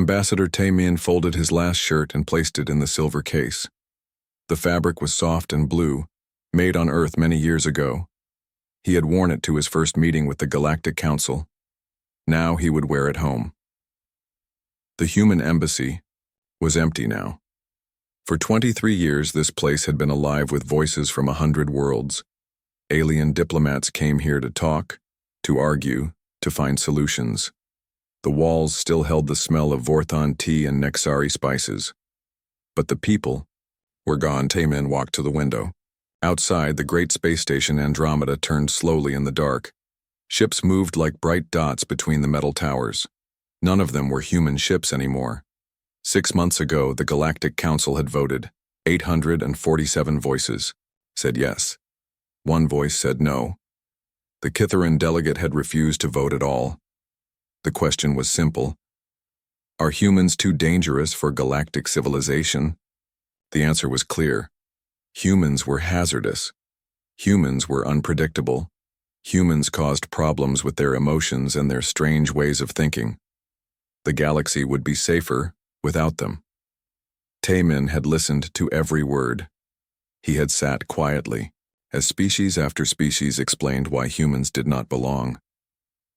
Ambassador Taemin folded his last shirt and placed it in the silver case. The fabric was soft and blue, made on Earth many years ago. He had worn it to his first meeting with the Galactic Council. Now he would wear it home. The human embassy was empty now. For 23 years, this place had been alive with voices from 100 worlds. Alien diplomats came here to talk, to argue, to find solutions. The walls still held the smell of Vorthon tea and Nexari spices. But the people were gone. Taemin walked to the window. Outside, the great space station Andromeda turned slowly in the dark. Ships moved like bright dots between the metal towers. None of them were human ships anymore. 6 months ago, the Galactic Council had voted. 847 voices said yes. One voice said no. The Kitharan delegate had refused to vote at all. The question was simple. Are humans too dangerous for galactic civilization? The answer was clear. Humans were hazardous. Humans were unpredictable. Humans caused problems with their emotions and their strange ways of thinking. The galaxy would be safer without them. Taemin had listened to every word. He had sat quietly, as species after species explained why humans did not belong.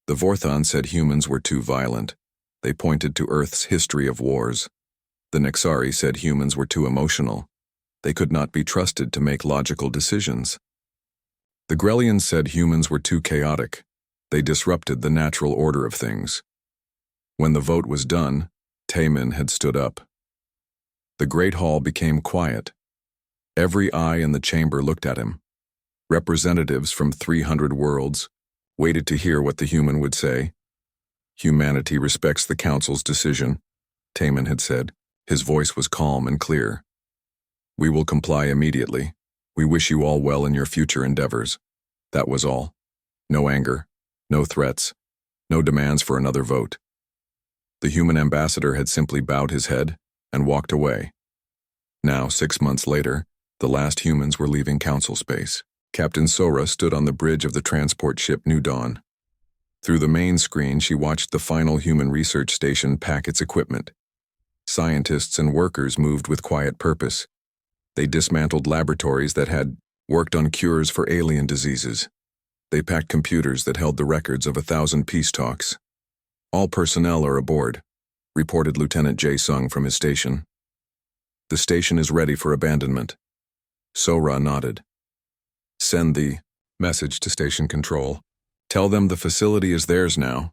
The Vorthon said humans were too violent. They pointed to Earth's history of wars. The Nexari said humans were too emotional. They could not be trusted to make logical decisions. The Grellians said humans were too chaotic. They disrupted the natural order of things. When the vote was done, Taemin had stood up. The great hall became quiet. Every eye in the chamber looked at him. Representatives from 300 worlds waited to hear what the human would say. Humanity respects the Council's decision, Taemin had said. His voice was calm and clear. We will comply immediately. We wish you all well in your future endeavors. That was all. No anger, no threats, no demands for another vote. The human ambassador had simply bowed his head and walked away. Now, 6 months later, the last humans were leaving Council space. Captain Sora stood on the bridge of the transport ship New Dawn. Through the main screen, she watched the final human research station pack its equipment. Scientists and workers moved with quiet purpose. They dismantled laboratories that had worked on cures for alien diseases. They packed computers that held the records of 1,000 peace talks. All personnel are aboard, reported Lieutenant Jae-sung from his station. The station is ready for abandonment. Sora nodded. Send the message to station control. Tell them the facility is theirs now.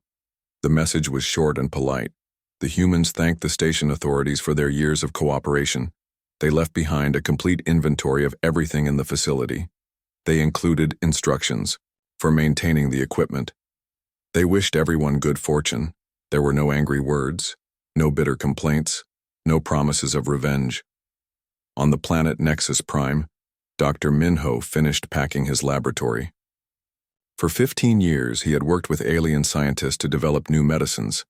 The message was short and polite. The humans thanked the station authorities for their years of cooperation. They left behind a complete inventory of everything in the facility. They included instructions for maintaining the equipment. They wished everyone good fortune. There were no angry words, no bitter complaints, no promises of revenge. On the planet Nexus Prime, Dr. Minho finished packing his laboratory. For 15 years, he had worked with alien scientists to develop new medicines.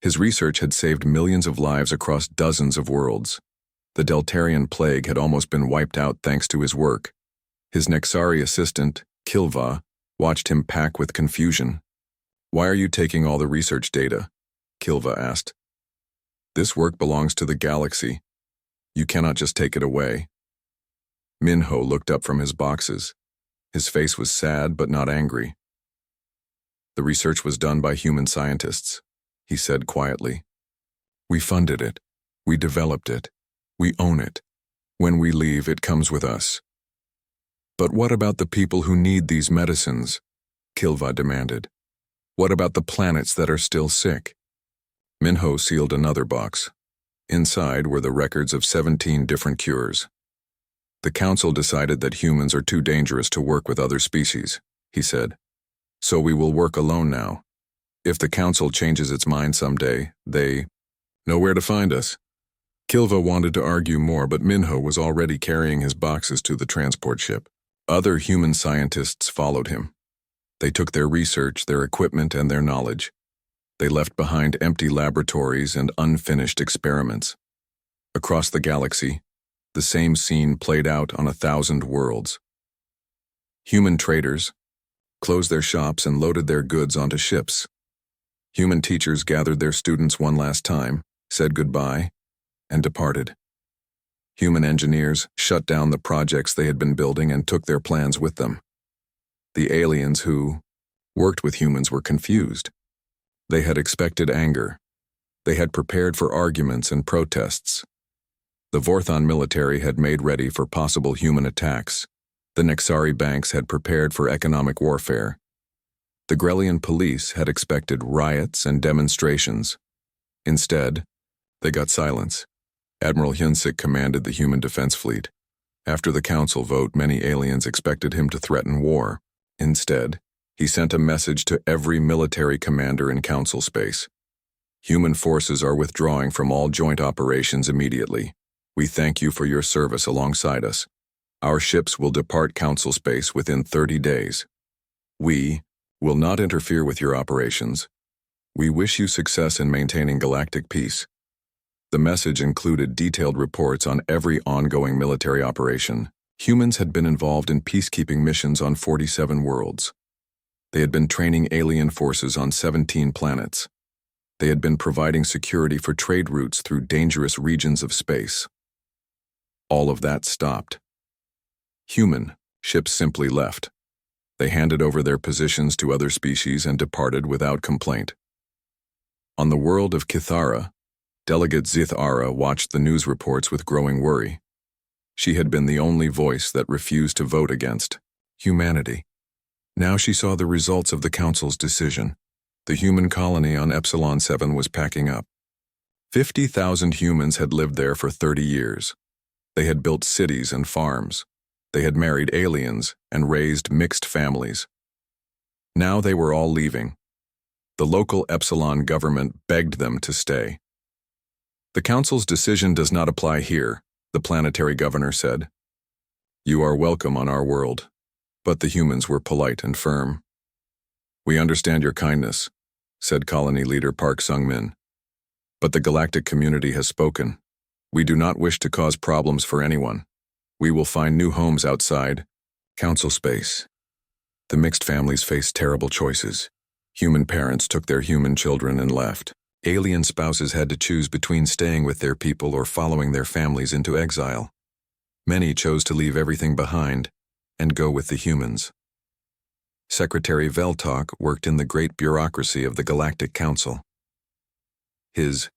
His research had saved millions of lives across dozens of worlds. The Deltarian plague had almost been wiped out thanks to his work. His Nexari assistant, Kilva, watched him pack with confusion. Why are you taking all the research data? Kilva asked. This work belongs to the galaxy. You cannot just take it away. Minho looked up from his boxes. His face was sad but not angry. The research was done by human scientists, he said quietly. We funded it. We developed it. We own it. When we leave, it comes with us. But what about the people who need these medicines? Kilva demanded. What about the planets that are still sick? Minho sealed another box. Inside were the records of 17 different cures. The Council decided that humans are too dangerous to work with other species, he said. So we will work alone now. If the Council changes its mind someday, they know where to find us. Kilva wanted to argue more, but Minho was already carrying his boxes to the transport ship. Other human scientists followed him. They took their research, their equipment, and their knowledge. They left behind empty laboratories and unfinished experiments. Across the galaxy, the same scene played out on 1,000 worlds. Human traders closed their shops and loaded their goods onto ships. Human teachers gathered their students one last time, said goodbye, and departed. Human engineers shut down the projects they had been building and took their plans with them. The aliens who worked with humans were confused. They had expected anger. They had prepared for arguments and protests. The Vorthon military had made ready for possible human attacks. The Nexari banks had prepared for economic warfare. The Grelian police had expected riots and demonstrations. Instead, they got silence. Admiral Hyunsik commanded the human defense fleet. After the council vote, many aliens expected him to threaten war. Instead, he sent a message to every military commander in council space. Human forces are withdrawing from all joint operations immediately. We thank you for your service alongside us. Our ships will depart council space within 30 days. We will not interfere with your operations. We wish you success in maintaining galactic peace. The message included detailed reports on every ongoing military operation. Humans had been involved in peacekeeping missions on 47 worlds. They had been training alien forces on 17 planets. They had been providing security for trade routes through dangerous regions of space. All of that stopped. Human ships simply left. They handed over their positions to other species and departed without complaint. On the world of Kithara, Delegate Zith-Ara watched the news reports with growing worry. She had been the only voice that refused to vote against humanity. Now she saw the results of the Council's decision. The human colony on Epsilon 7 was packing up. 50,000 humans had lived there for 30 years. They had built cities and farms. They had married aliens and raised mixed families. Now they were all leaving. The local Epsilon government begged them to stay. The Council's decision does not apply here, the planetary governor said. You are welcome on our world. But the humans were polite and firm. We understand your kindness, said colony leader Park Sung-min. But the galactic community has spoken. We do not wish to cause problems for anyone. We will find new homes outside council space. The mixed families faced terrible choices. Human parents took their human children and left. Alien spouses had to choose between staying with their people or following their families into exile. Many chose to leave everything behind and go with the humans. Secretary Veltok worked in the great bureaucracy of the Galactic Council. His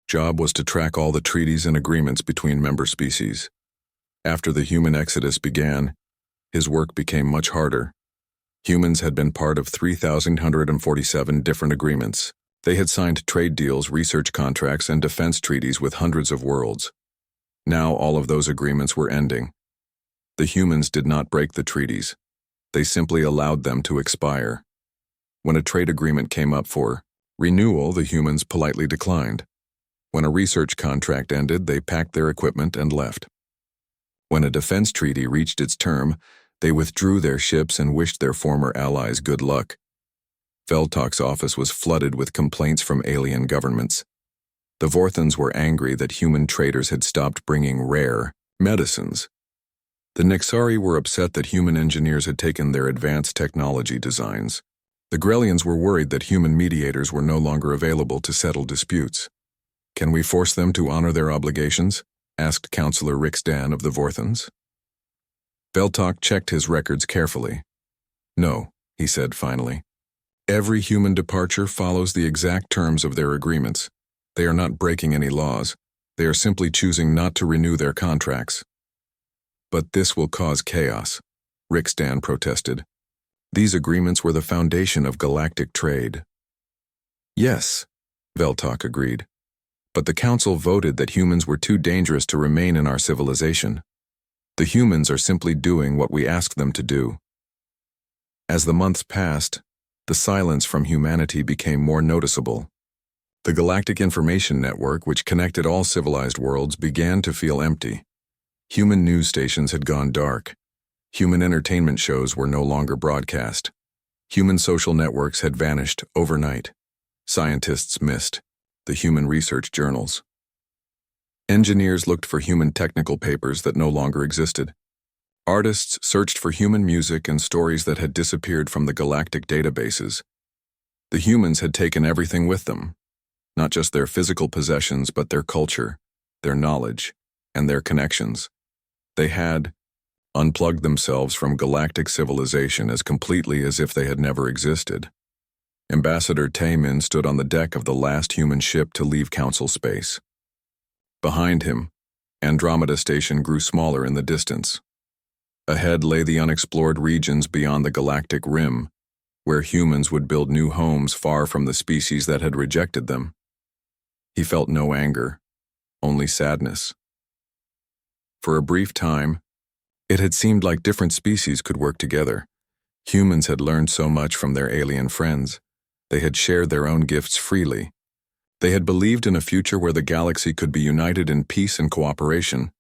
job was to track all the treaties and agreements between member species. After the human exodus began, his work became much harder. Humans had been part of 3,147 different agreements. They had signed trade deals, research contracts, and defense treaties with hundreds of worlds. Now all of those agreements were ending. The humans did not break the treaties. They simply allowed them to expire. When a trade agreement came up for renewal, the humans politely declined. When a research contract ended, they packed their equipment and left. When a defense treaty reached its term, they withdrew their ships and wished their former allies good luck. Veltok's office was flooded with complaints from alien governments. The Vorthons were angry that human traders had stopped bringing rare medicines. The Nexari were upset that human engineers had taken their advanced technology designs. The Grelians were worried that human mediators were no longer available to settle disputes. Can we force them to honor their obligations? Asked Councillor Rixdan of the Vorthons. Veltok checked his records carefully. No, he said finally. Every human departure follows the exact terms of their agreements. They are not breaking any laws. They are simply choosing not to renew their contracts. But this will cause chaos, Rixdan protested. These agreements were the foundation of galactic trade. Yes, Veltok agreed. But the Council voted that humans were too dangerous to remain in our civilization. The humans are simply doing what we asked them to do. As the months passed, the silence from humanity became more noticeable. The Galactic Information Network, which connected all civilized worlds, began to feel empty. Human news stations had gone dark. Human entertainment shows were no longer broadcast. Human social networks had vanished overnight. Scientists missed the human research journals. Engineers looked for human technical papers that no longer existed. Artists searched for human music and stories that had disappeared from the galactic databases. The humans had taken everything with them. Not just their physical possessions, but their culture, their knowledge, and their connections. They had unplugged themselves from galactic civilization as completely as if they had never existed. Ambassador Taemin stood on the deck of the last human ship to leave Council space. Behind him, Andromeda Station grew smaller in the distance. Ahead lay the unexplored regions beyond the galactic rim, where humans would build new homes far from the species that had rejected them. He felt no anger, only sadness. For a brief time, it had seemed like different species could work together. Humans had learned so much from their alien friends. They had shared their own gifts freely. They had believed in a future where the galaxy could be united in peace and cooperation.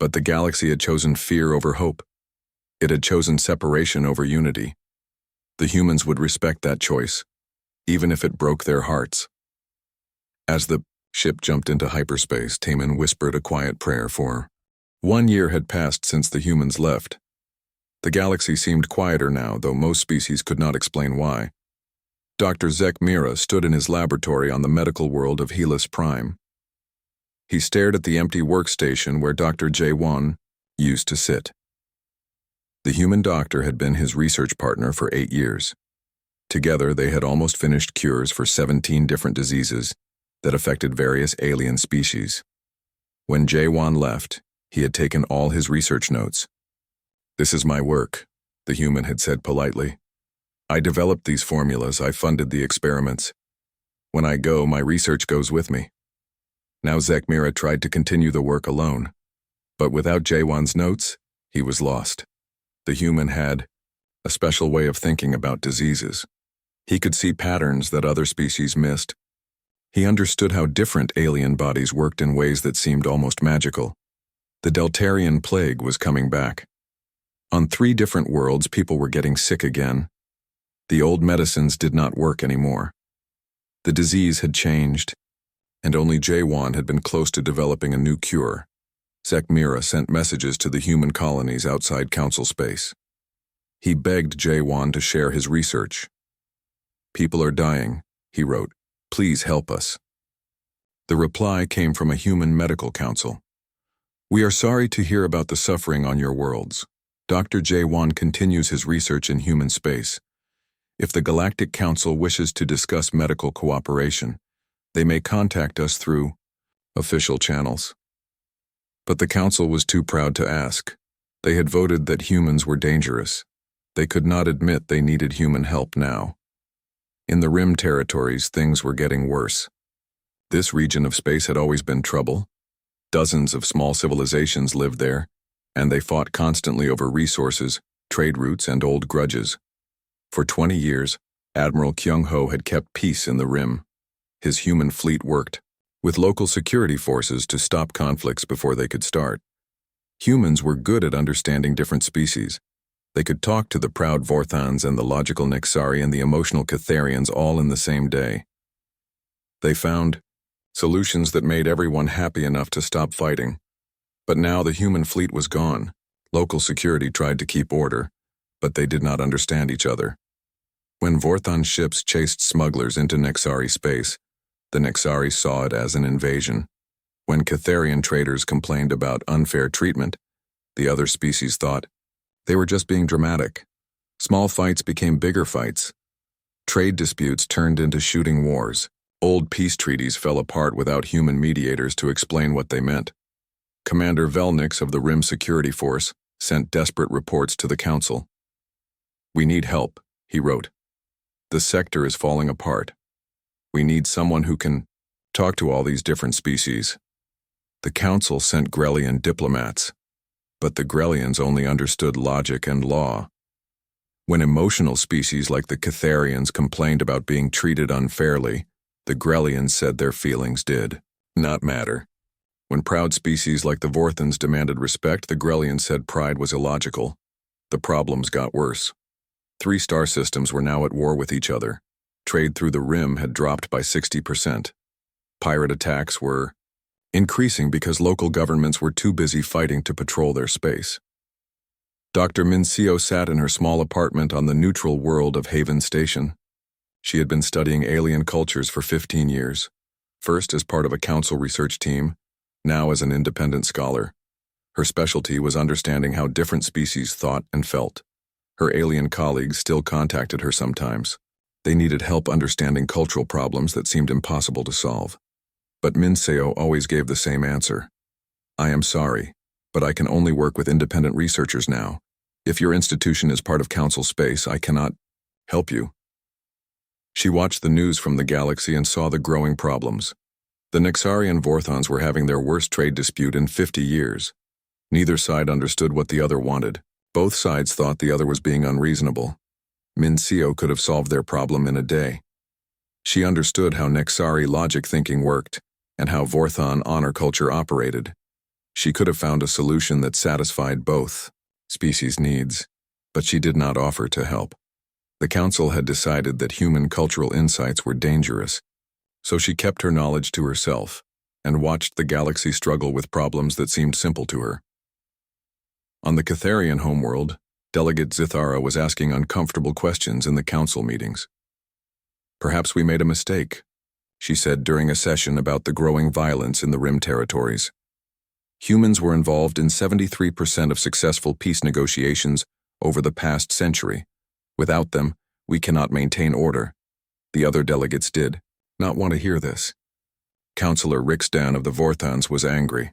But the galaxy had chosen fear over hope. It had chosen separation over unity. The humans would respect that choice, even if it broke their hearts. As the ship jumped into hyperspace, Taemin whispered a quiet prayer for. 1 year had passed since the humans left. The galaxy seemed quieter now, though most species could not explain why. Dr. Zek Mira stood in his laboratory on the medical world of Helix Prime. He stared at the empty workstation where Dr. Jae-won used to sit. The human doctor had been his research partner for 8 years. Together, they had almost finished cures for 17 different diseases that affected various alien species. When Jae-won left, he had taken all his research notes. "This is my work," the human had said politely. "I developed these formulas, I funded the experiments. When I go, my research goes with me." Now Zek Mira tried to continue the work alone. But without Jae-won's notes, he was lost. The human had a special way of thinking about diseases. He could see patterns that other species missed. He understood how different alien bodies worked in ways that seemed almost magical. The Deltarian plague was coming back. On 3 different worlds, people were getting sick again. The old medicines did not work anymore. The disease had changed, and only Jae-won had been close to developing a new cure. Zek Mira sent messages to the human colonies outside Council space. He begged Jae-won to share his research. "People are dying," he wrote. "Please help us." The reply came from a human medical council. "We are sorry to hear about the suffering on your worlds. Dr. Jae-won continues his research in human space. If the Galactic Council wishes to discuss medical cooperation, they may contact us through official channels." But the Council was too proud to ask. They had voted that humans were dangerous. They could not admit they needed human help now. In the Rim territories, things were getting worse. This region of space had always been trouble. Dozens of small civilizations lived there, and they fought constantly over resources, trade routes, and old grudges. For 20 years, Admiral Kyung-ho had kept peace in the Rim. His human fleet worked with local security forces to stop conflicts before they could start. Humans were good at understanding different species. They could talk to the proud Vorthans and the logical Nexari and the emotional Catharians all in the same day. They found solutions that made everyone happy enough to stop fighting. But now the human fleet was gone. Local security tried to keep order, but they did not understand each other. When Vorthan ships chased smugglers into Nexari space, the Nexari saw it as an invasion. When Catharian traders complained about unfair treatment, the other species thought they were just being dramatic. Small fights became bigger fights. Trade disputes turned into shooting wars. Old peace treaties fell apart without human mediators to explain what they meant. Commander Velnix of the Rim Security Force sent desperate reports to the Council. "We need help," he wrote. "The sector is falling apart. We need someone who can talk to all these different species." The Council sent Grellian diplomats, but the Grellians only understood logic and law. When emotional species like the Catharians complained about being treated unfairly, the Grellians said their feelings did not matter. When proud species like the Vorthans demanded respect, the Grellians said pride was illogical. The problems got worse. 3 star systems were now at war with each other. Trade through the Rim had dropped by 60%. Pirate attacks were increasing because local governments were too busy fighting to patrol their space. Dr. Minseo sat in her small apartment on the neutral world of Haven Station. She had been studying alien cultures for 15 years. first as part of a council research team, now as an independent scholar. Her specialty was understanding how different species thought and felt. Her alien colleagues still contacted her sometimes. They needed help understanding cultural problems that seemed impossible to solve. But Min Seo always gave the same answer. I am sorry, but I can only work with independent researchers now. If your institution is part of council space, I cannot help you. She watched the news from the galaxy and saw the growing problems. The Nexari and Vorthons were having their worst trade dispute in 50 years. Neither side understood what the other wanted. Both sides thought the other was being unreasonable. Min Seo could have solved their problem in a day. She understood how Nexari logic thinking worked and how Vorthon honor culture operated. She could have found a solution that satisfied both species' needs, but she did not offer to help. The council had decided that human cultural insights were dangerous, so she kept her knowledge to herself and watched the galaxy struggle with problems that seemed simple to her. On the Catharian homeworld, Delegate Zithara was asking uncomfortable questions in the council meetings. Perhaps we made a mistake, she said during a session about the growing violence in the Rim territories. Humans were involved in 73% of successful peace negotiations over the past century. Without them, we cannot maintain order. The other delegates did not want to hear this. Councillor Rixdan of the Vorthons was angry.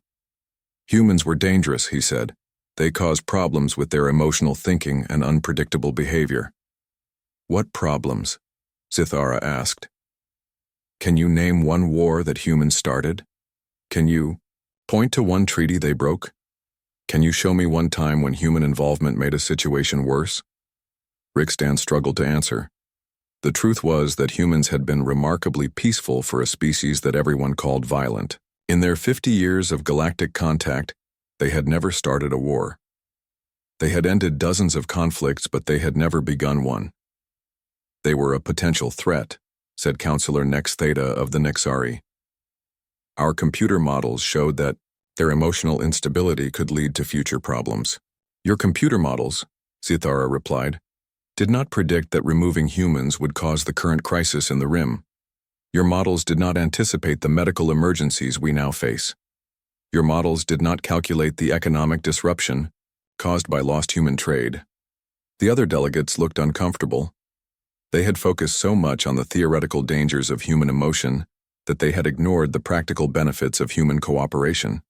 Humans were dangerous, he said. They caused problems with their emotional thinking and unpredictable behavior. What problems? Zithara asked. Can you name one war that humans started? Can you point to one treaty they broke? Can you show me one time when human involvement made a situation worse? Rixdan struggled to answer. The truth was that humans had been remarkably peaceful for a species that everyone called violent. In their 50 years of galactic contact, they had never started a war. They had ended dozens of conflicts, but they had never begun one. They were a potential threat, said Counselor Nex Theta of the Nexari. Our computer models showed that their emotional instability could lead to future problems. Your computer models, Zithara replied, did not predict that removing humans would cause the current crisis in the Rim. Your models did not anticipate the medical emergencies we now face. Your models did not calculate the economic disruption caused by lost human trade. The other delegates looked uncomfortable. They had focused so much on the theoretical dangers of human emotion that they had ignored the practical benefits of human cooperation.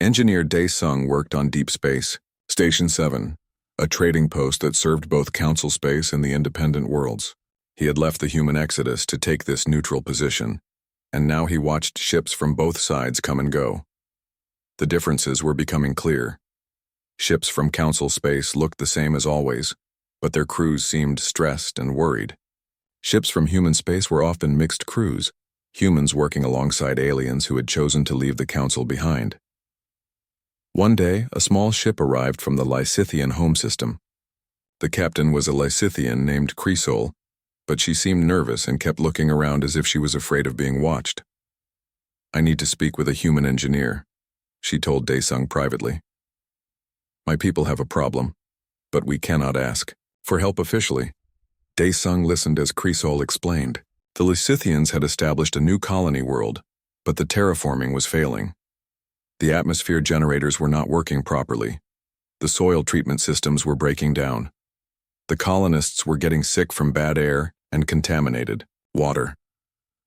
Engineer Dae Sung worked on Deep Space, Station 7, a trading post that served both Council Space and the independent worlds. He had left the human exodus to take this neutral position, and now he watched ships from both sides come and go. The differences were becoming clear. Ships from Council Space looked the same as always, but their crews seemed stressed and worried. Ships from human space were often mixed crews, humans working alongside aliens who had chosen to leave the Council behind. One day, a small ship arrived from the Lysithian home system. The captain was a Lysithian named Cresol, but she seemed nervous and kept looking around as if she was afraid of being watched. I need to speak with a human engineer, she told Daesung privately. My people have a problem, but we cannot ask for help officially. Daesung listened as Cresol explained. The Lysithians had established a new colony world, but the terraforming was failing. The atmosphere generators were not working properly. The soil treatment systems were breaking down. The colonists were getting sick from bad air and contaminated water.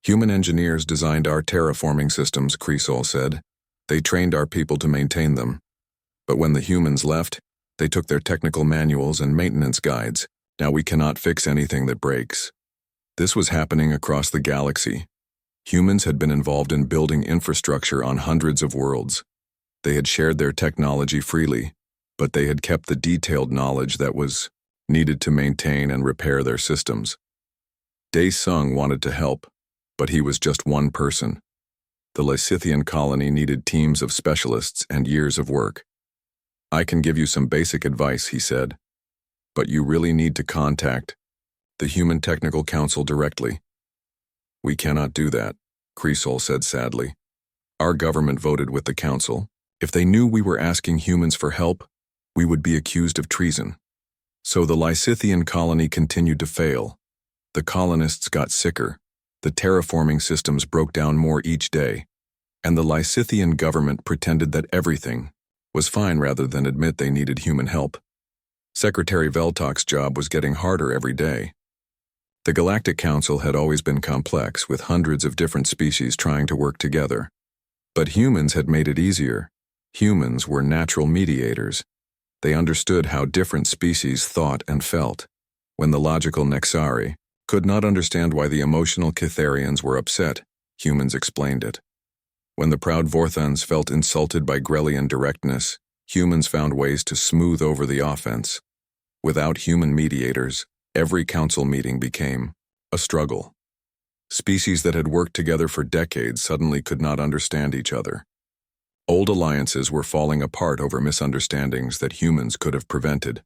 Human engineers designed our terraforming systems, Cresol said. They trained our people to maintain them. But when the humans left, they took their technical manuals and maintenance guides. Now we cannot fix anything that breaks. This was happening across the galaxy. Humans had been involved in building infrastructure on hundreds of worlds. They had shared their technology freely, but they had kept the detailed knowledge that was needed to maintain and repair their systems. Daesung wanted to help, but he was just one person. The Lysithian colony needed teams of specialists and years of work. I can give you some basic advice, he said, but you really need to contact the Human Technical Council directly. We cannot do that, Cresol said sadly. Our government voted with the council. If they knew we were asking humans for help, we would be accused of treason. So the Lysithian colony continued to fail. The colonists got sicker. The terraforming systems broke down more each day, and the Lysithian government pretended that everything was fine rather than admit they needed human help. Secretary Veltok's job was getting harder every day. The Galactic Council had always been complex, with hundreds of different species trying to work together. But humans had made it easier. Humans were natural mediators. They understood how different species thought and felt. When the logical Nexari could not understand why the emotional Catharians were upset, humans explained it. When the proud Vorthons felt insulted by Grellian directness, humans found ways to smooth over the offense. Without human mediators, every council meeting became a struggle. Species that had worked together for decades suddenly could not understand each other. Old alliances were falling apart over misunderstandings that humans could have prevented.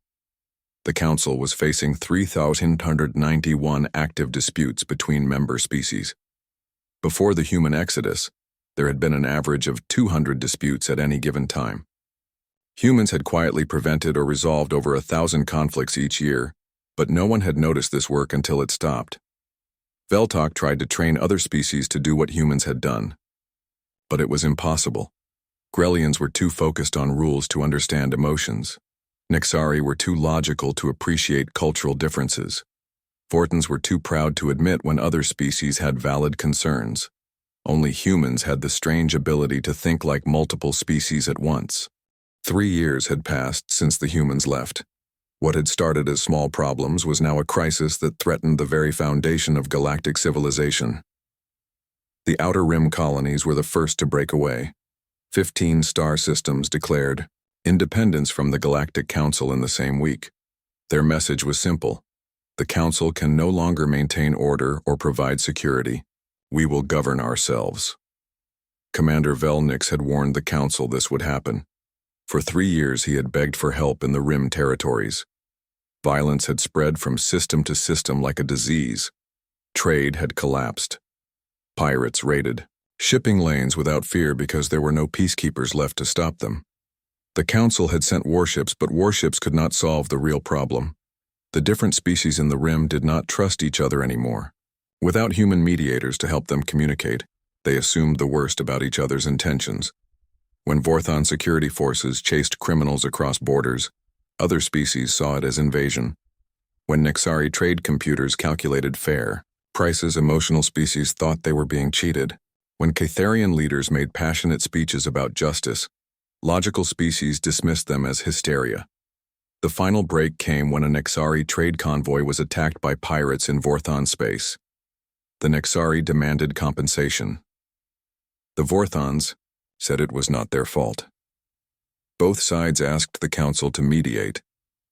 The Council was facing 3,191 active disputes between member species. Before the human exodus, there had been an average of 200 disputes at any given time. Humans had quietly prevented or resolved over 1,000 conflicts each year, but no one had noticed this work until it stopped. Veltok tried to train other species to do what humans had done. But it was impossible. Grellians were too focused on rules to understand emotions. Nexari were too logical to appreciate cultural differences. Vortons were too proud to admit when other species had valid concerns. Only humans had the strange ability to think like multiple species at once. 3 years had passed since the humans left. What had started as small problems was now a crisis that threatened the very foundation of galactic civilization. The Outer Rim colonies were the first to break away. 15 star systems declared independence from the Galactic Council in the same week. Their message was simple. The Council can no longer maintain order or provide security. We will govern ourselves. Commander Velnix had warned the Council this would happen. For 3 years he had begged for help in the Rim territories. Violence had spread from system to system like a disease. Trade had collapsed. Pirates raided shipping lanes without fear because there were no peacekeepers left to stop them. The Council had sent warships, but warships could not solve the real problem. The different species in the Rim did not trust each other anymore. Without human mediators to help them communicate, they assumed the worst about each other's intentions. When Vorthon security forces chased criminals across borders, other species saw it as invasion. When Nexari trade computers calculated fair prices, emotional species thought they were being cheated. When Catharian leaders made passionate speeches about justice, logical species dismissed them as hysteria. The final break came when a Nexari trade convoy was attacked by pirates in Vorthon space. The Nexari demanded compensation. The Vorthons said it was not their fault. Both sides asked the Council to mediate,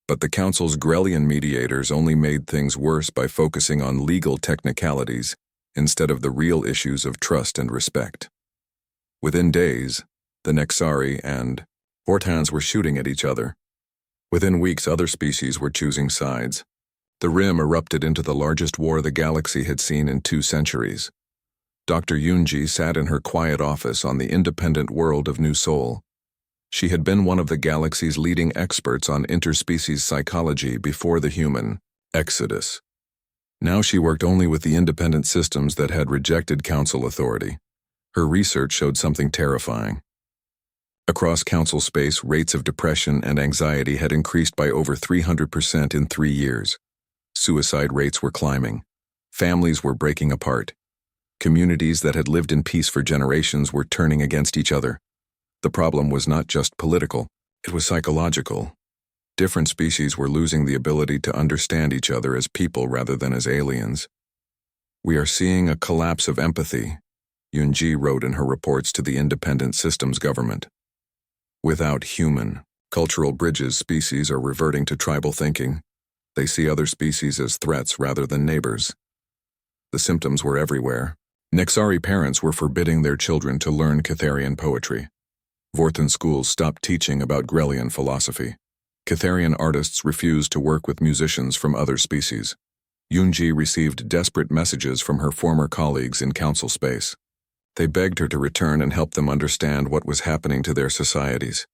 but the Council's Grellian mediators only made things worse by focusing on legal technicalities instead of the real issues of trust and respect. Within days, the Nexari and Vortons were shooting at each other. Within weeks, other species were choosing sides. The Rim erupted into the largest war the galaxy had seen in 2 centuries. Dr. Yunji sat in her quiet office on the independent world of New Sol. She had been one of the galaxy's leading experts on interspecies psychology before the human exodus. Now she worked only with the independent systems that had rejected Council authority. Her research showed something terrifying. Across Council space, rates of depression and anxiety had increased by over 300% in 3 years. Suicide rates were climbing. Families were breaking apart. Communities that had lived in peace for generations were turning against each other. The problem was not just political, it was psychological. Different species were losing the ability to understand each other as people rather than as aliens. We are seeing a collapse of empathy, Yunji wrote in her reports to the independent systems government. Without human, cultural bridges, species are reverting to tribal thinking. They see other species as threats rather than neighbors. The symptoms were everywhere. Nexari parents were forbidding their children to learn Catharian poetry. Vorthon schools stopped teaching about Grellian philosophy. Catharian artists refused to work with musicians from other species. Yunji received desperate messages from her former colleagues in Council space. They begged her to return and help them understand what was happening to their societies.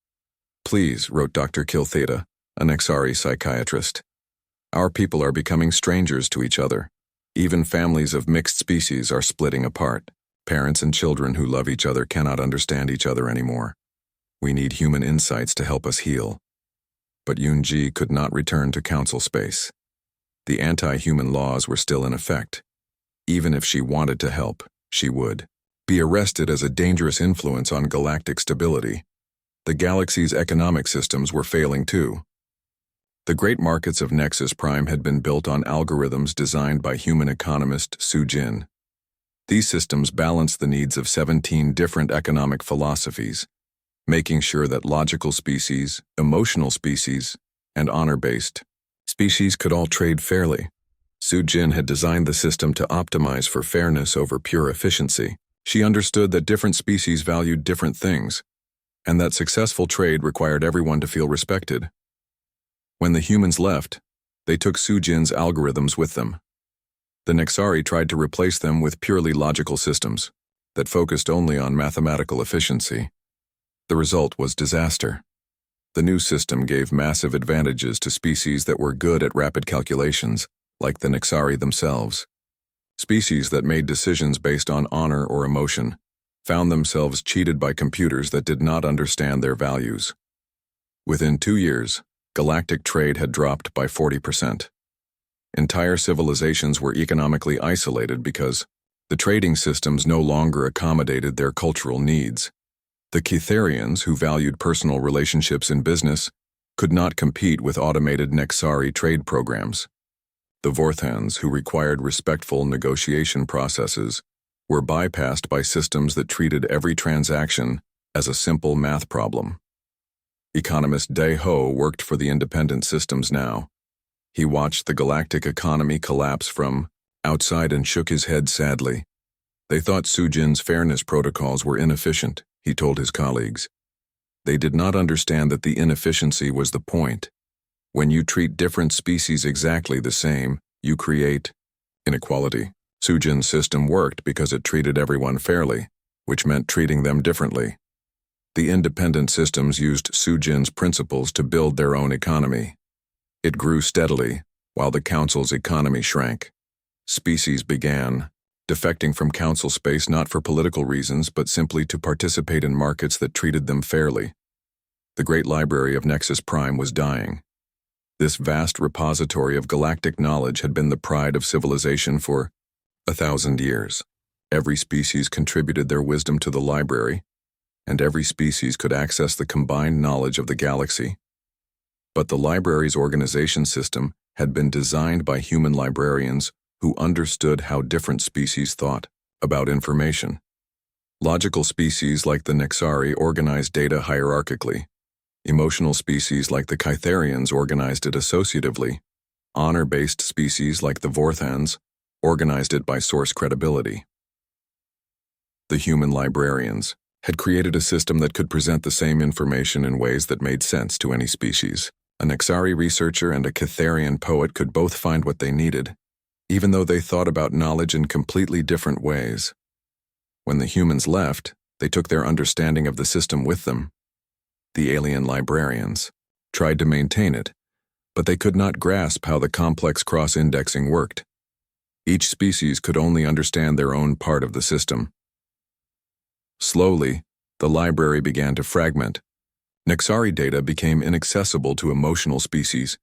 Please, wrote Dr. Kiltheta, a Nexari psychiatrist. Our people are becoming strangers to each other. Even families of mixed species are splitting apart. Parents and children who love each other cannot understand each other anymore. We need human insights to help us heal. But Yoon-ji could not return to council space. The anti-human laws were still in effect. Even if she wanted to help, she would be arrested as a dangerous influence on galactic stability. The galaxy's economic systems were failing too. The great markets of Nexus Prime had been built on algorithms designed by human economist Soo Jin. These systems balanced the needs of 17 different economic philosophies, making sure that logical species, emotional species, and honor-based species could all trade fairly. Soo Jin had designed the system to optimize for fairness over pure efficiency. She understood that different species valued different things, and that successful trade required everyone to feel respected. When the humans left, they took Soo Jin's algorithms with them. The Nexari tried to replace them with purely logical systems that focused only on mathematical efficiency. The result was disaster. The new system gave massive advantages to species that were good at rapid calculations, like the Nexari themselves. Species that made decisions based on honor or emotion found themselves cheated by computers that did not understand their values. Within 2 years, galactic trade had dropped by 40%. Entire civilizations were economically isolated because the trading systems no longer accommodated their cultural needs. The Kitharians, who valued personal relationships in business, could not compete with automated Nexari trade programs. The Vorthans, who required respectful negotiation processes, were bypassed by systems that treated every transaction as a simple math problem. Economist Dae Ho worked for the independent systems now. He watched the galactic economy collapse from outside and shook his head sadly. They thought Soo Jin's fairness protocols were inefficient, he told his colleagues. They did not understand that the inefficiency was the point. When you treat different species exactly the same, you create inequality. Soo Jin's system worked because it treated everyone fairly, which meant treating them differently. The independent systems used Soo Jin's principles to build their own economy. It grew steadily, while the council's economy shrank. Species began defecting from council space not for political reasons, but simply to participate in markets that treated them fairly. The great library of Nexus Prime was dying. This vast repository of galactic knowledge had been the pride of civilization for 1,000 years. Every species contributed their wisdom to the library, and every species could access the combined knowledge of the galaxy. But the library's organization system had been designed by human librarians who understood how different species thought about information. Logical species like the Nexari organized data hierarchically. Emotional species like the Kitharians organized it associatively. Honor-based species like the Vorthans organized it by source credibility. The human librarians had created a system that could present the same information in ways that made sense to any species. A Nexari researcher and a Kitharian poet could both find what they needed, even though they thought about knowledge in completely different ways. When the humans left, they took their understanding of the system with them. The alien librarians tried to maintain it, but they could not grasp how the complex cross-indexing worked. Each species could only understand their own part of the system. Slowly, the library began to fragment. Nexari data became inaccessible to emotional species.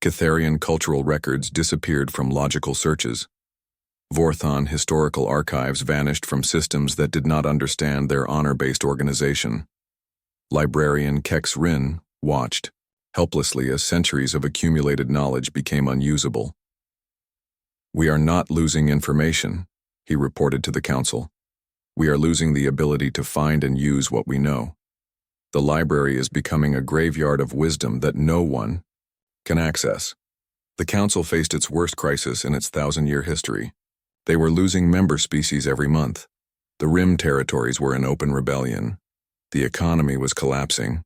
Kitharian cultural records disappeared from logical searches. Vorthon historical archives vanished from systems that did not understand their honor-based organization. Librarian Kex Rin watched helplessly as centuries of accumulated knowledge became unusable. "We are not losing information," he reported to the council. "We are losing the ability to find and use what we know. The library is becoming a graveyard of wisdom that no one can access." The council faced its worst crisis in its 1,000-year history. They were losing member species every month. The Rim territories were in open rebellion. The economy was collapsing.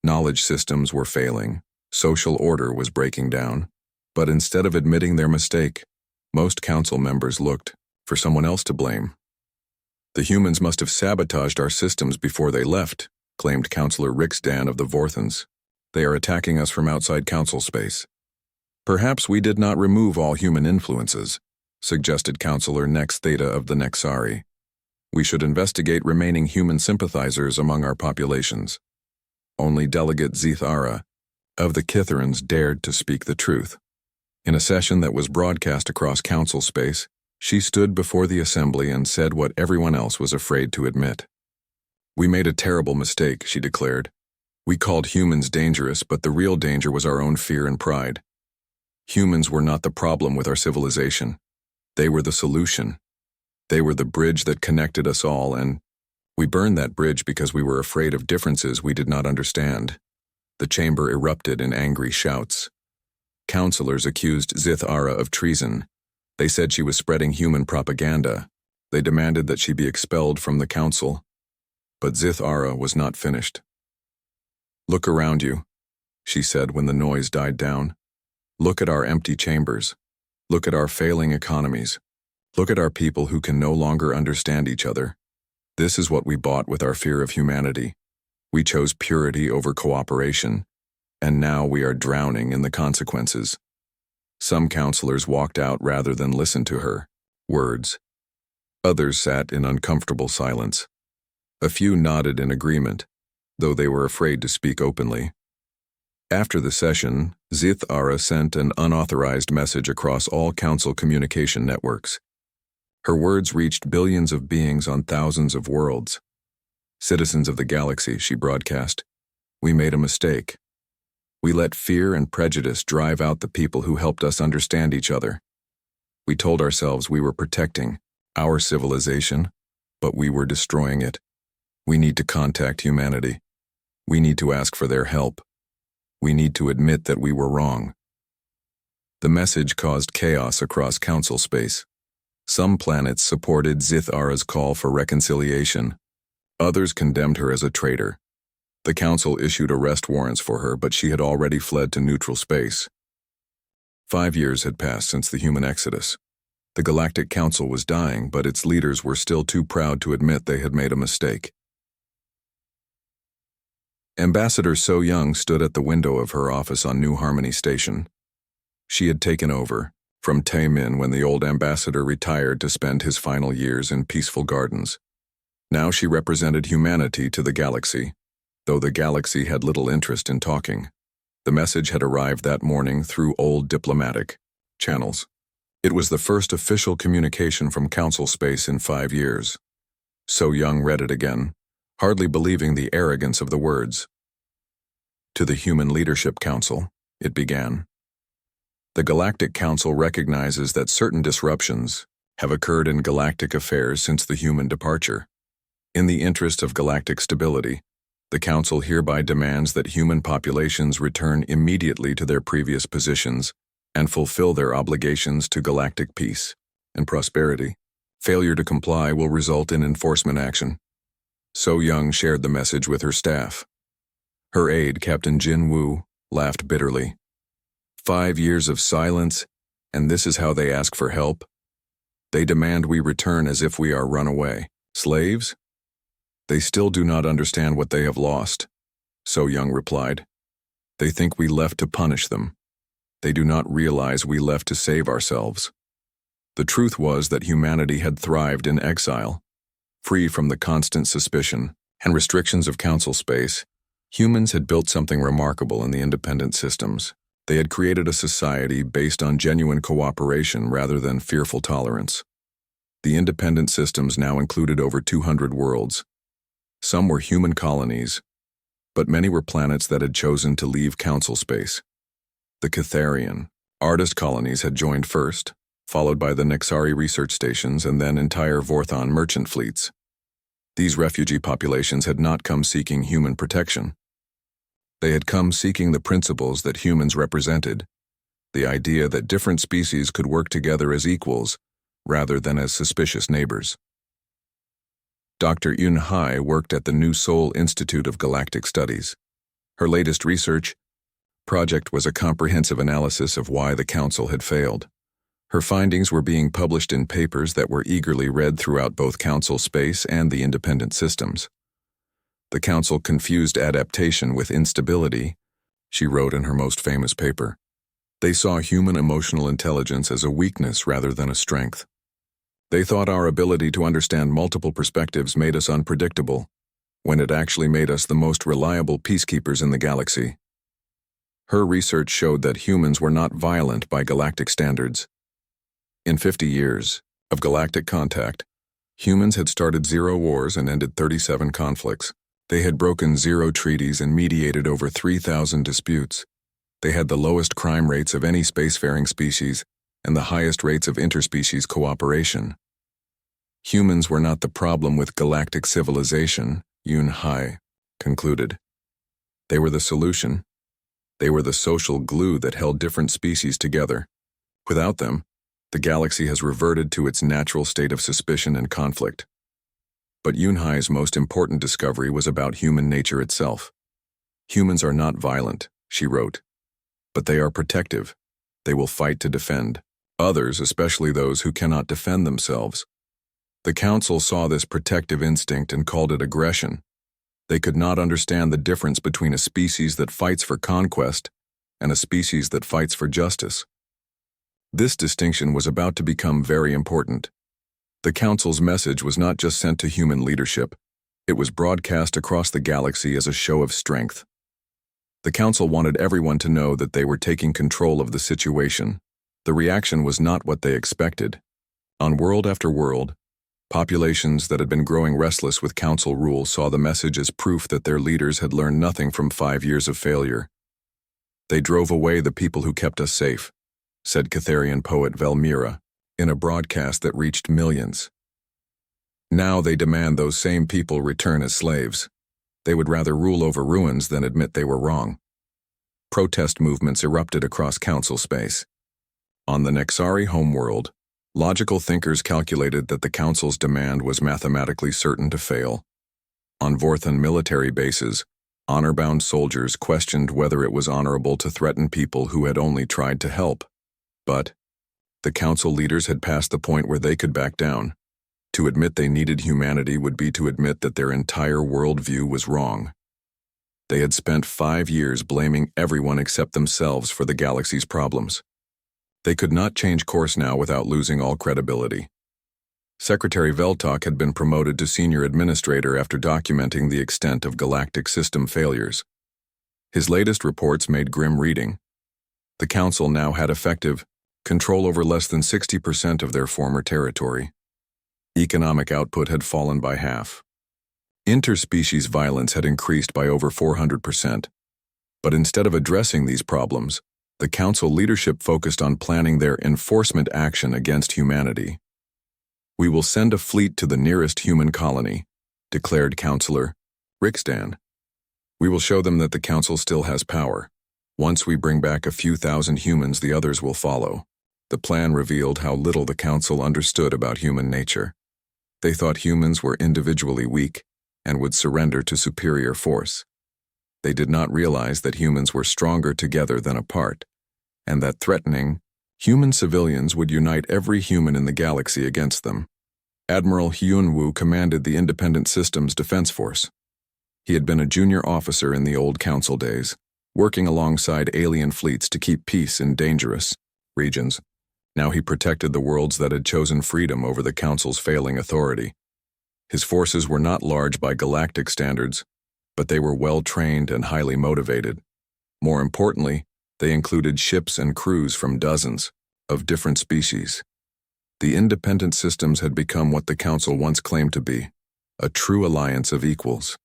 Knowledge systems were failing. Social order was breaking down. But instead of admitting their mistake, most council members looked for someone else to blame. "The humans must have sabotaged our systems before they left," claimed Councillor Rixdan of the Vorthans. "They are attacking us from outside council space. Perhaps we did not remove all human influences," suggested Counselor Nex Theta of the Nexari. We should investigate remaining human sympathizers among our populations. Only Delegate Zethara of the Kitherans dared to speak the truth. In a session that was broadcast across council space, she stood before the assembly and said what everyone else was afraid to admit. We made a terrible mistake, she declared. We called humans dangerous, but the real danger was our own fear and pride. Humans were not the problem with our civilization. They were the solution. They were the bridge that connected us all, and we burned that bridge because we were afraid of differences we did not understand. The chamber erupted in angry shouts. Counselors accused Zithara of treason. They said she was spreading human propaganda. They demanded that she be expelled from the council. But Zithara was not finished. Look around you, she said when the noise died down. Look at our empty chambers. Look at our failing economies. Look at our people who can no longer understand each other. This is what we bought with our fear of humanity. We chose purity over cooperation, and now we are drowning in the consequences. Some counselors walked out rather than listen to her words. Others sat in uncomfortable silence. A few nodded in agreement, though they were afraid to speak openly. After the session, Zithara sent an unauthorized message across all council communication networks. Her words reached billions of beings on thousands of worlds. Citizens of the galaxy, she broadcast, we made a mistake. We let fear and prejudice drive out the people who helped us understand each other. We told ourselves we were protecting our civilization, but we were destroying it. We need to contact humanity. We need to ask for their help. We need to admit that we were wrong. The message caused chaos across council space. Some planets supported Zithara's call for reconciliation. Others condemned her as a traitor. The council issued arrest warrants for her, but she had already fled to neutral space. 5 years had passed since the human exodus. The Galactic Council was dying, but its leaders were still too proud to admit they had made a mistake. Ambassador So Young stood at the window of her office on New Harmony Station. She had taken over from Tae Min when the old ambassador retired to spend his final years in peaceful gardens. Now she represented humanity to the galaxy, though the galaxy had little interest in talking. The message had arrived that morning through old diplomatic channels. It was the first official communication from council space in 5 years. So Young read it again, hardly believing the arrogance of the words. To the Human Leadership Council, it began. The Galactic Council recognizes that certain disruptions have occurred in galactic affairs since the human departure. In the interest of galactic stability, the Council hereby demands that human populations return immediately to their previous positions and fulfill their obligations to galactic peace and prosperity. Failure to comply will result in enforcement action. So Young shared the message with her staff. Her aide, Captain Jin Woo, laughed bitterly. 5 years of silence, and this is how they ask for help? They demand we return as if we are runaway slaves? They still do not understand what they have lost, So Young replied. They think we left to punish them. They do not realize we left to save ourselves. The truth was that humanity had thrived in exile. Free from the constant suspicion and restrictions of council space, humans had built something remarkable in the independent systems. They had created a society based on genuine cooperation rather than fearful tolerance. The independent systems now included over 200 worlds. Some were human colonies, but many were planets that had chosen to leave council space. The Catharian, artist colonies had joined first, followed by the Nexari research stations and then entire Vorthon merchant fleets. These refugee populations had not come seeking human protection. They had come seeking the principles that humans represented, the idea that different species could work together as equals rather than as suspicious neighbors. Dr. Yun Hai worked at the New Seoul Institute of Galactic Studies. Her latest research project was a comprehensive analysis of why the Council had failed. Her findings were being published in papers that were eagerly read throughout both Council space and the independent systems. The Council confused adaptation with instability, she wrote in her most famous paper. They saw human emotional intelligence as a weakness rather than a strength. They thought our ability to understand multiple perspectives made us unpredictable, when it actually made us the most reliable peacekeepers in the galaxy. Her research showed that humans were not violent by galactic standards. In 50 years of galactic contact, humans had started 0 wars and ended 37 conflicts. They had broken 0 treaties and mediated over 3,000 disputes. They had the lowest crime rates of any spacefaring species and the highest rates of interspecies cooperation. Humans were not the problem with galactic civilization, Yun Hai concluded. They were the solution. They were the social glue that held different species together. Without them, the galaxy has reverted to its natural state of suspicion and conflict. But Yun Hai's most important discovery was about human nature itself. Humans are not violent, she wrote, but they are protective. They will fight to defend others, especially those who cannot defend themselves. The Council saw this protective instinct and called it aggression. They could not understand the difference between a species that fights for conquest and a species that fights for justice. This distinction was about to become very important. The Council's message was not just sent to human leadership, it was broadcast across the galaxy as a show of strength. The Council wanted everyone to know that they were taking control of the situation. The reaction was not what they expected. On world after world, populations that had been growing restless with Council rule saw the message as proof that their leaders had learned nothing from 5 years of failure. They drove away the people who kept us safe, said Catharian poet Velmira, in a broadcast that reached millions. Now they demand those same people return as slaves. They would rather rule over ruins than admit they were wrong. Protest movements erupted across Council space. On the Nexari homeworld, logical thinkers calculated that the Council's demand was mathematically certain to fail. On Vorthan military bases, honor-bound soldiers questioned whether it was honorable to threaten people who had only tried to help. But the Council leaders had passed the point where they could back down. To admit they needed humanity would be to admit that their entire worldview was wrong. They had spent 5 years blaming everyone except themselves for the galaxy's problems. They could not change course now without losing all credibility. Secretary Veltok had been promoted to senior administrator after documenting the extent of galactic system failures. His latest reports made grim reading. The Council now had effective control over less than 60% of their former territory. Economic output had fallen by half. Interspecies violence had increased by over 400%. But instead of addressing these problems, the Council leadership focused on planning their enforcement action against humanity. "We will send a fleet to the nearest human colony," declared Councillor Rixdan. "We will show them that the Council still has power. Once we bring back a few thousand humans, the others will follow." The plan revealed how little the Council understood about human nature. They thought humans were individually weak and would surrender to superior force. They did not realize that humans were stronger together than apart, and that threatening human civilians would unite every human in the galaxy against them. Admiral Hyun-woo commanded the Independent Systems Defense Force. He had been a junior officer in the old Council days, working alongside alien fleets to keep peace in dangerous regions. Now he protected the worlds that had chosen freedom over the Council's failing authority. His forces were not large by galactic standards, but they were well-trained and highly motivated. More importantly, they included ships and crews from dozens of different species. The independent systems had become what the Council once claimed to be, a true alliance of equals.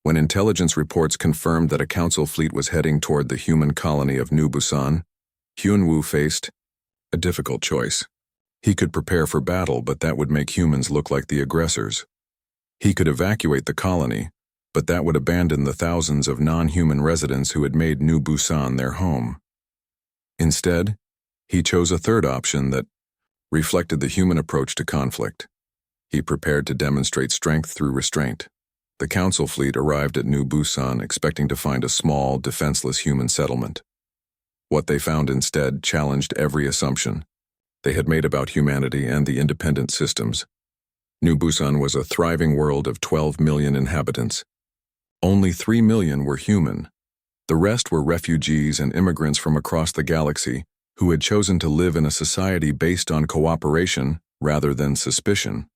When intelligence reports confirmed that a Council fleet was heading toward the human colony of New Busan, Hyun-woo faced a difficult choice. He could prepare for battle, but that would make humans look like the aggressors. He could evacuate the colony, but that would abandon the thousands of non-human residents who had made New Busan their home. Instead, he chose a third option that reflected the human approach to conflict. He prepared to demonstrate strength through restraint. The Council fleet arrived at New Busan expecting to find a small, defenseless human settlement. What they found instead challenged every assumption they had made about humanity and the independent systems. New Busan was a thriving world of 12 million inhabitants. Only 3 million were human. The rest were refugees and immigrants from across the galaxy who had chosen to live in a society based on cooperation rather than suspicion.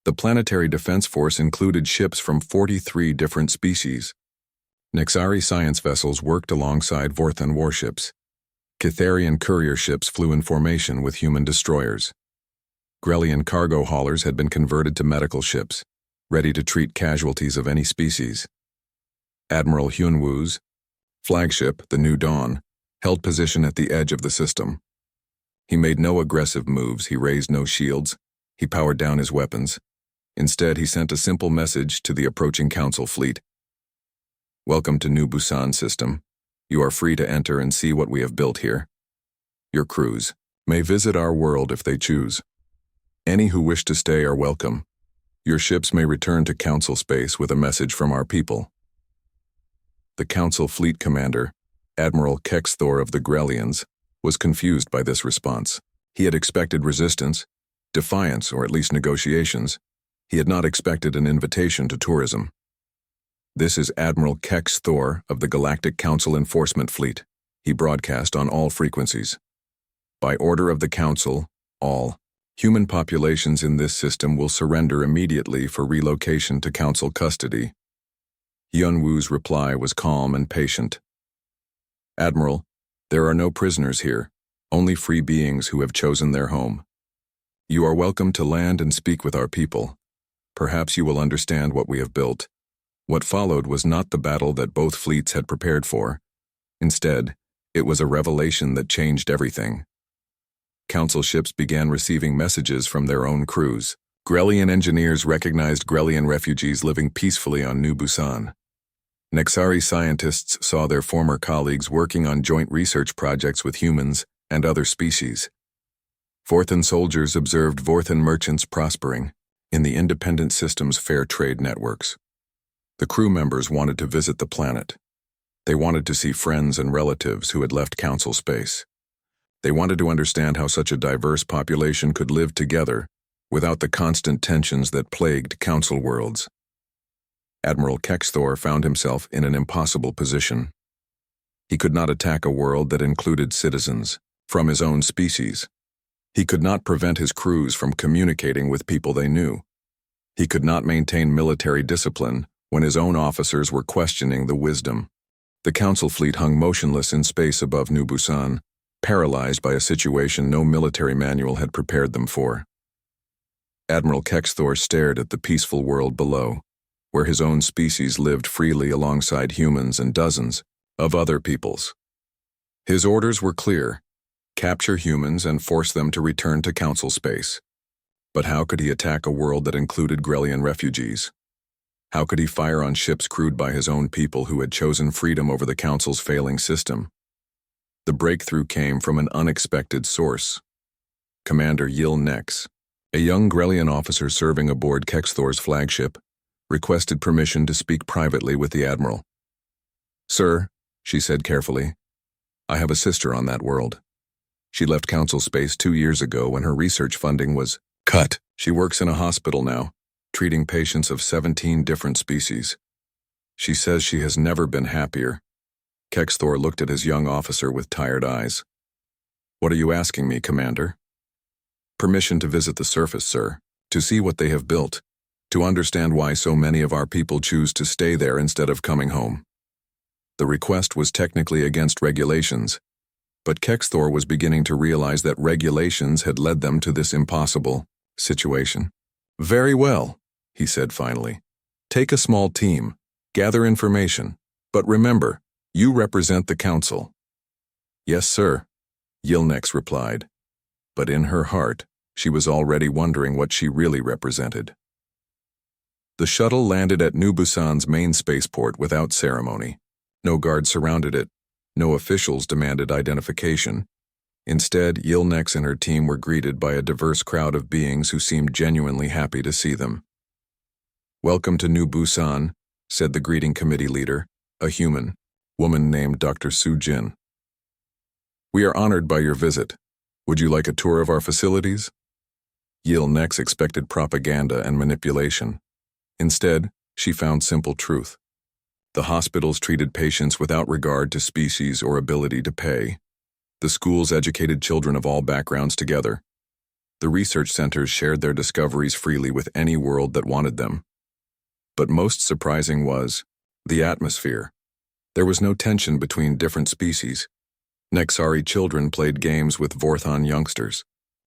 The Planetary Defense Force included ships from 43 different species. Nexari science vessels worked alongside Vorthan warships. Kitharian courier ships flew in formation with human destroyers. Grellian cargo haulers had been converted to medical ships, ready to treat casualties of any species. Admiral Hyunwoo's flagship, the New Dawn, held position at the edge of the system. He made no aggressive moves, he raised no shields, he powered down his weapons. Instead, he sent a simple message to the approaching Council fleet. "Welcome to New Busan System. You are free to enter and see what we have built here. Your crews may visit our world if they choose. Any who wish to stay are welcome. Your ships may return to Council space with a message from our people." The Council fleet commander, Admiral Kexthor of the Grellians, was confused by this response. He had expected resistance, defiance, or at least negotiations. He had not expected an invitation to tourism. "This is Admiral Kexthor of the Galactic Council Enforcement Fleet," he broadcast on all frequencies. "By order of the Council, all human populations in this system will surrender immediately for relocation to Council custody." Hyunwoo's reply was calm and patient. "Admiral, there are no prisoners here, only free beings who have chosen their home. You are welcome to land and speak with our people. Perhaps you will understand what we have built." What followed was not the battle that both fleets had prepared for. Instead, it was a revelation that changed everything. Council ships began receiving messages from their own crews. Grellian engineers recognized Grellian refugees living peacefully on New Busan. Nexari scientists saw their former colleagues working on joint research projects with humans and other species. Vorthan soldiers observed Vorthan merchants prospering in the independent system's fair trade networks. The crew members wanted to visit the planet. They wanted to see friends and relatives who had left Council space. They wanted to understand how such a diverse population could live together without the constant tensions that plagued Council worlds. Admiral Kexthor found himself in an impossible position. He could not attack a world that included citizens from his own species. He could not prevent his crews from communicating with people they knew. He could not maintain military discipline when his own officers were questioning the wisdom. The Council fleet hung motionless in space above New Busan, paralyzed by a situation no military manual had prepared them for. Admiral Kexthor stared at the peaceful world below, where his own species lived freely alongside humans and dozens of other peoples. His orders were clear: capture humans and force them to return to Council space. But how could he attack a world that included Grellian refugees? How could he fire on ships crewed by his own people who had chosen freedom over the Council's failing system? The breakthrough came from an unexpected source. Commander Yil Nex, a young Grellian officer serving aboard Kexthor's flagship, requested permission to speak privately with the Admiral. "Sir," she said carefully, "I have a sister on that world. She left Council space 2 years ago when her research funding was cut. She works in a hospital now, treating patients of 17 different species. She says she has never been happier." Kexthor looked at his young officer with tired eyes. "What are you asking me, Commander?" "Permission to visit the surface, sir, to see what they have built, to understand why so many of our people choose to stay there instead of coming home." The request was technically against regulations, but Kexthor was beginning to realize that regulations had led them to this impossible situation. "Very well," he said finally. "Take a small team, gather information, but remember, you represent the Council." "Yes, sir," Yilnex replied, but in her heart, she was already wondering what she really represented. The shuttle landed at New Busan's main spaceport without ceremony. No guards surrounded it. No officials demanded identification. Instead, Yilnex and her team were greeted by a diverse crowd of beings who seemed genuinely happy to see them. "Welcome to New Busan," said the greeting committee leader, a human woman named Dr. Su Jin. "We are honored by your visit. Would you like a tour of our facilities?" Yilnex expected propaganda and manipulation. Instead, she found simple truth. The hospitals treated patients without regard to species or ability to pay. The schools educated children of all backgrounds together. The research centers shared their discoveries freely with any world that wanted them. But most surprising was the atmosphere. There was no tension between different species. Nexari children played games with Vorthon youngsters.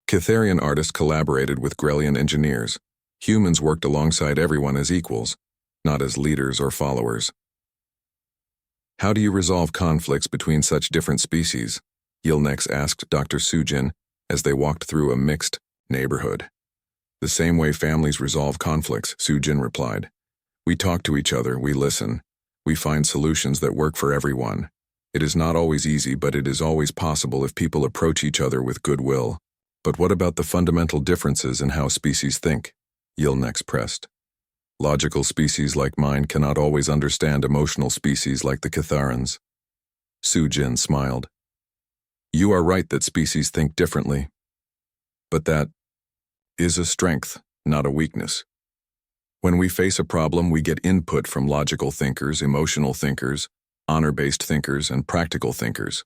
Catharian artists collaborated with Grelian engineers. Humans worked alongside everyone as equals, not as leaders or followers. How do you resolve conflicts between such different species? Yilnex asked Dr. Sujin as they walked through a mixed neighborhood. The same way families resolve conflicts, Sujin replied. We talk to each other, we listen. We find solutions that work for everyone. It is not always easy, but it is always possible if people approach each other with goodwill. But what about the fundamental differences in how species think? Yilnex pressed. Logical species like mine cannot always understand emotional species like the Catharans. Sujin smiled. You are right that species think differently. But that is a strength, not a weakness. When we face a problem, we get input from logical thinkers, emotional thinkers, honor-based thinkers, and practical thinkers.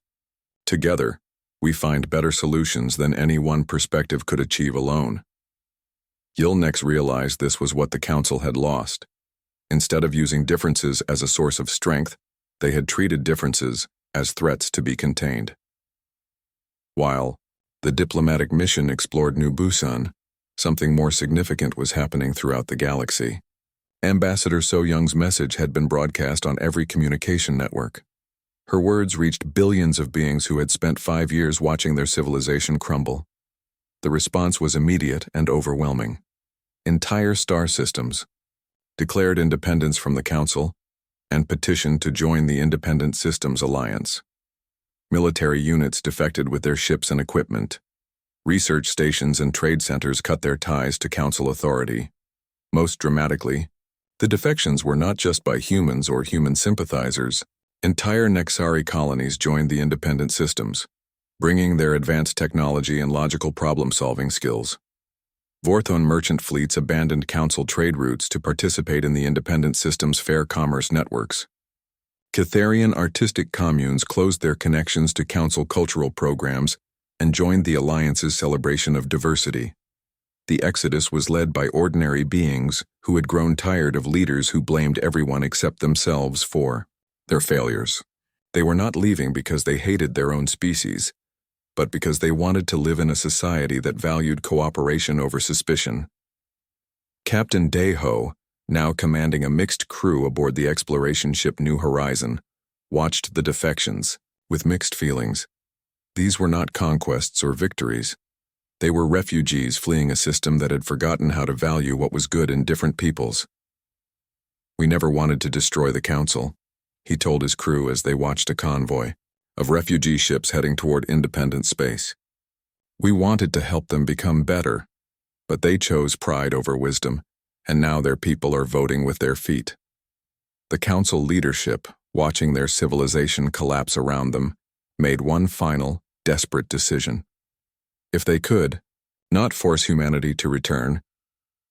Together, we find better solutions than any one perspective could achieve alone. Yilnex realized this was what the council had lost. Instead of using differences as a source of strength, they had treated differences as threats to be contained. While the diplomatic mission explored New Busan, something more significant was happening throughout the galaxy. Ambassador So Young's message had been broadcast on every communication network. Her words reached billions of beings who had spent 5 years watching their civilization crumble. The response was immediate and overwhelming. Entire star systems declared independence from the Council and petitioned to join the Independent Systems Alliance. Military units defected with their ships and equipment. Research stations and trade centers cut their ties to Council authority. Most dramatically, the defections were not just by humans or human sympathizers. Entire Nexari colonies joined the independent systems, bringing their advanced technology and logical problem-solving skills. Vorthon merchant fleets abandoned Council trade routes to participate in the independent systems' fair commerce networks. Catharian artistic communes closed their connections to Council cultural programs and joined the Alliance's celebration of diversity. The exodus was led by ordinary beings who had grown tired of leaders who blamed everyone except themselves for their failures. They were not leaving because they hated their own species, but because they wanted to live in a society that valued cooperation over suspicion. Captain Daeho, now commanding a mixed crew aboard the exploration ship New Horizon, watched the defections with mixed feelings. These were not conquests or victories. They were refugees fleeing a system that had forgotten how to value what was good in different peoples. We never wanted to destroy the Council, he told his crew as they watched a convoy of refugee ships heading toward independent space. We wanted to help them become better, but they chose pride over wisdom, and now their people are voting with their feet. The Council leadership, watching their civilization collapse around them, made one final, desperate decision. If they could not force humanity to return,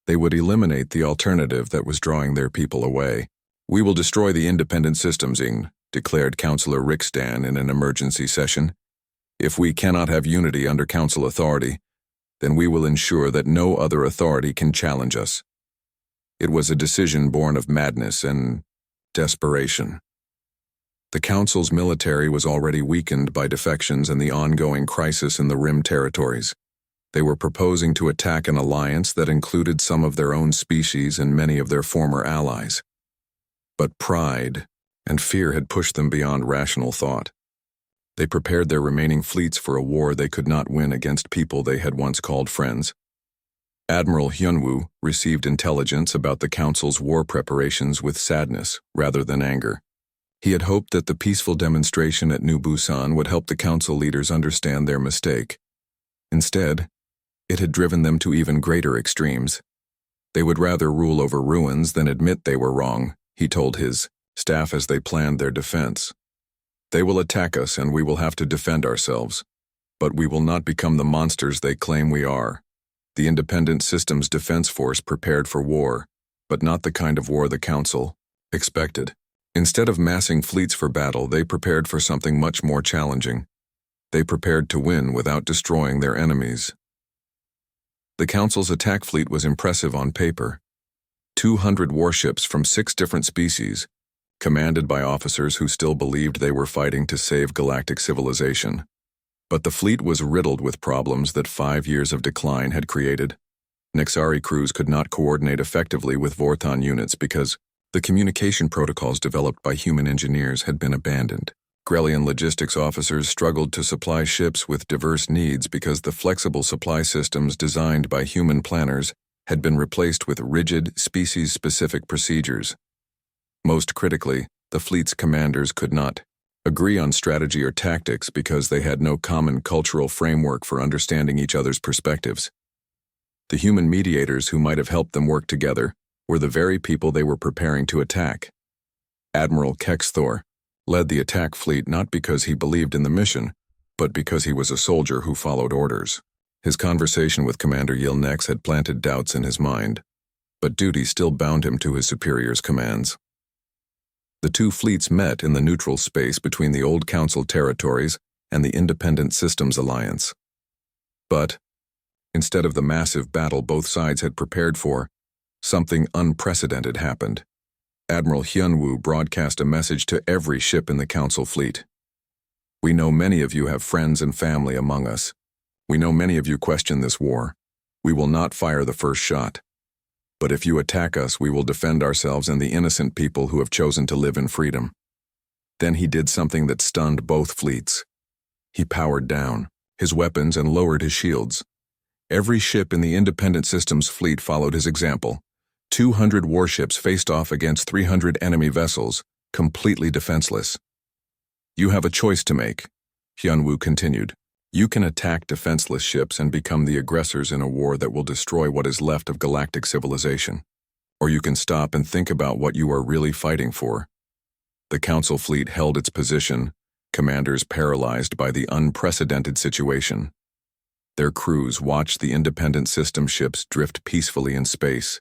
they would eliminate the alternative that was drawing their people away. We will destroy the independent systems, declared Councillor Rickstan in an emergency session. If we cannot have unity under Council authority, then we will ensure that no other authority can challenge us. It was a decision born of madness and desperation. The Council's military was already weakened by defections and the ongoing crisis in the Rim territories. They were proposing to attack an alliance that included some of their own species and many of their former allies. But pride and fear had pushed them beyond rational thought. They prepared their remaining fleets for a war they could not win against people they had once called friends. Admiral Hyunwoo received intelligence about the Council's war preparations with sadness rather than anger. He had hoped that the peaceful demonstration at New Busan would help the Council leaders understand their mistake. Instead, it had driven them to even greater extremes. They would rather rule over ruins than admit they were wrong, he told his staff as they planned their defense. They will attack us and we will have to defend ourselves, but we will not become the monsters they claim we are. The Independent Systems Defense Force prepared for war, but not the kind of war the Council expected. Instead of massing fleets for battle, they prepared for something much more challenging. They prepared to win without destroying their enemies. The Council's attack fleet was impressive on paper. 200 warships from 6 different species, commanded by officers who still believed they were fighting to save galactic civilization. But the fleet was riddled with problems that 5 years of decline had created. Nexari crews could not coordinate effectively with Vorthon units because the communication protocols developed by human engineers had been abandoned. Grelian logistics officers struggled to supply ships with diverse needs because the flexible supply systems designed by human planners had been replaced with rigid, species-specific procedures. Most critically, the fleet's commanders could not agree on strategy or tactics because they had no common cultural framework for understanding each other's perspectives. The human mediators who might have helped them work together were the very people they were preparing to attack. Admiral Kexthor led the attack fleet not because he believed in the mission, but because he was a soldier who followed orders. His conversation with Commander Yilnex had planted doubts in his mind, but duty still bound him to his superior's commands. The 2 fleets met in the neutral space between the Old Council territories and the Independent Systems Alliance. But, instead of the massive battle both sides had prepared for, something unprecedented happened. Admiral Hyunwoo broadcast a message to every ship in the Council fleet. "We know many of you have friends and family among us. We know many of you question this war. We will not fire the first shot. But if you attack us, we will defend ourselves and the innocent people who have chosen to live in freedom." Then he did something that stunned both fleets. He powered down his weapons and lowered his shields. Every ship in the Independent Systems fleet followed his example. 200 warships faced off against 300 enemy vessels, completely defenseless. "You have a choice to make," Hyunwoo continued. "You can attack defenseless ships and become the aggressors in a war that will destroy what is left of galactic civilization. Or you can stop and think about what you are really fighting for." The Council fleet held its position, commanders paralyzed by the unprecedented situation. Their crews watched the Independent System ships drift peacefully in space,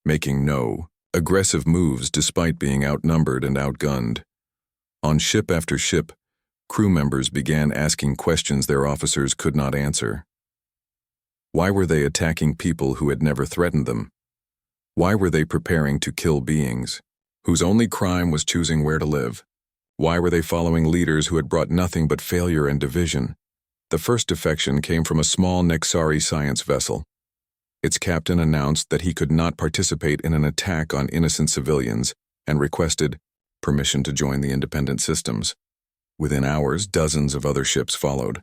making no aggressive moves despite being outnumbered and outgunned. On ship after ship, crew members began asking questions their officers could not answer. Why were they attacking people who had never threatened them? Why were they preparing to kill beings whose only crime was choosing where to live? Why were they following leaders who had brought nothing but failure and division? The first defection came from a small Nexari science vessel. Its captain announced that he could not participate in an attack on innocent civilians and requested permission to join the Independent Systems. Within hours, dozens of other ships followed.